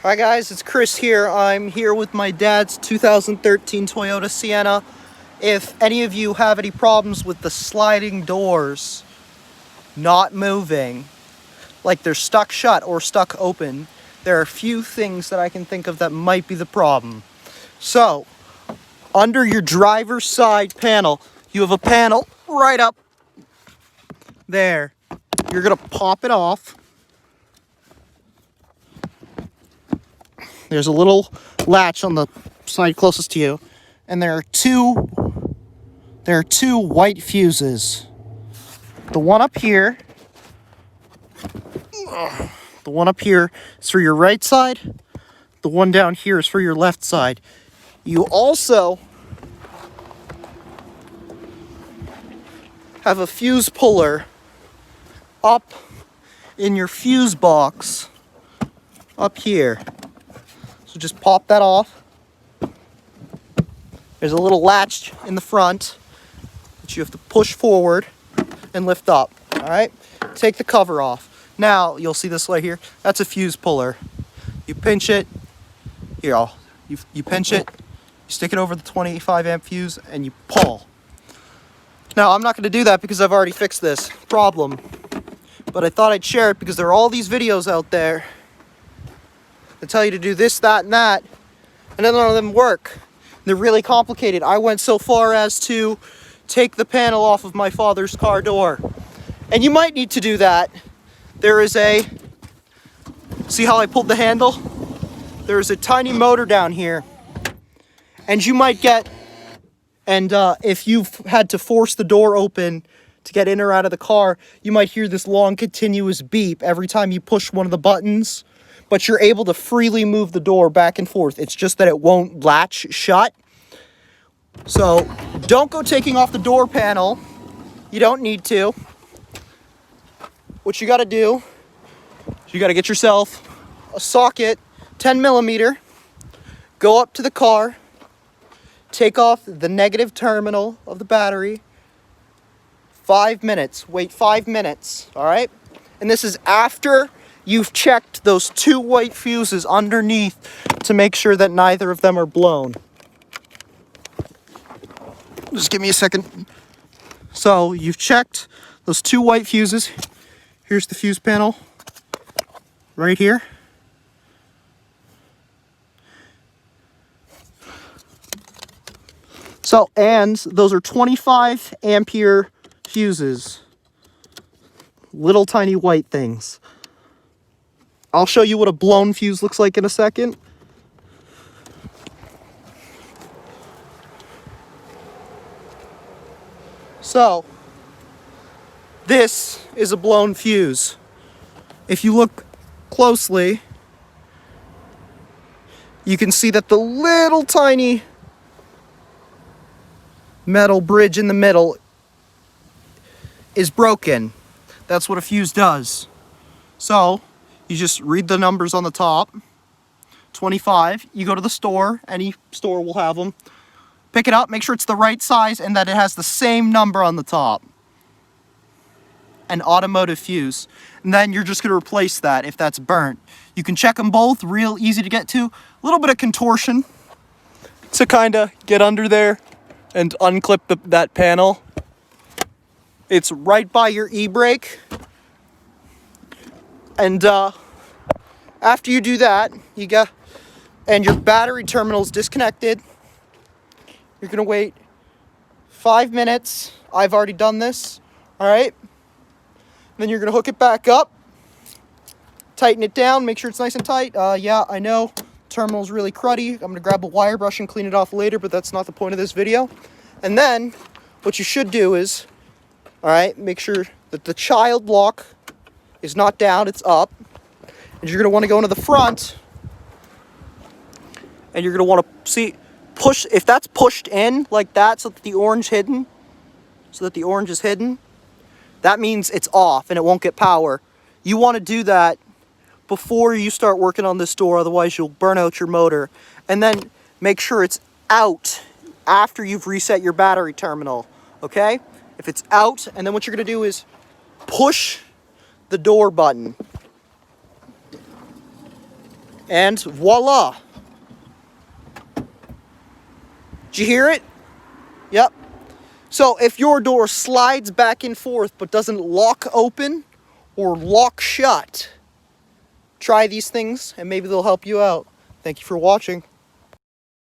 Hi guys, it's Chris here. I'm here with my dad's 2013 Toyota Sienna. If any of you have any problems with the sliding doors not moving, like they're stuck shut or stuck open, there are a few things that I can think of that might be the problem. So, under your driver's side panel, you have a panel right up there. You're gonna pop it off. There's a little latch on the side closest to you, and there are two white fuses. The one up here is for your right side. The one down here is for your left side. You also have a fuse puller up in your fuse box up here. So just pop that off. There's a little latch in the front that you have to push forward and lift up. All right? Take the cover off. Now, you'll see this right here. That's a fuse puller. You pinch it. Here, you pinch it. You stick it over the 25 amp fuse and you pull. Now, I'm not going to do that because I've already fixed this problem. But I thought I'd share it because there are all these videos out there that tell you to do this, that, and that, and none of them work. They're really complicated. I went so far as to take the panel off of my father's car door. And you might need to do that. There is see how I pulled the handle? There is a tiny motor down here. And you might get, if you've had to force the door open to get in or out of the car, you might hear this long continuous beep every time you push one of the buttons. But you're able to freely move the door back and forth. It's just that it won't latch shut. So don't go taking off the door panel. You don't need to. What you got to do is you got to get yourself a socket, 10 millimeter, go up to the car, take off the negative terminal of the battery, 5 minutes, wait 5 minutes, all right? And this is after you've checked those two white fuses underneath to make sure that neither of them are blown. Just give me a second. So you've checked those two white fuses. Here's the fuse panel right here. So, and those are 25 ampere fuses. Little tiny white things. I'll show you what a blown fuse looks like in a second. So, this is a blown fuse. If you look closely, you can see that the little tiny metal bridge in the middle is broken. That's what a fuse does. So, you just read the numbers on the top. 25. You go to the store. Any store will have them. Pick it up. Make sure it's the right size and that it has the same number on the top. An automotive fuse. And then you're just going to replace that if that's burnt. You can check them both. Real easy to get to. A little bit of contortion to kind of get under there and unclip that panel. It's right by your e-brake. And after you do that, and your battery terminal is disconnected, you're gonna wait 5 minutes. I've already done this, all right? Then you're gonna hook it back up, tighten it down, make sure it's nice and tight. Yeah, I know, terminal's really cruddy. I'm gonna grab a wire brush and clean it off later, but that's not the point of this video. And then, what you should do is, all right, make sure that the child lock is not down, it's up. And you're going to want to go into the front. And you're going to want to push, if that's pushed in like that so that the orange is hidden, that means it's off and it won't get power. You want to do that before you start working on this door, otherwise you'll burn out your motor. And then make sure it's out after you've reset your battery terminal, okay? If it's out, and then what you're going to do is push the door button. And voila. Did you hear it? Yep. So if your door slides back and forth but doesn't lock open or lock shut, try these things and maybe they'll help you out. Thank you for watching.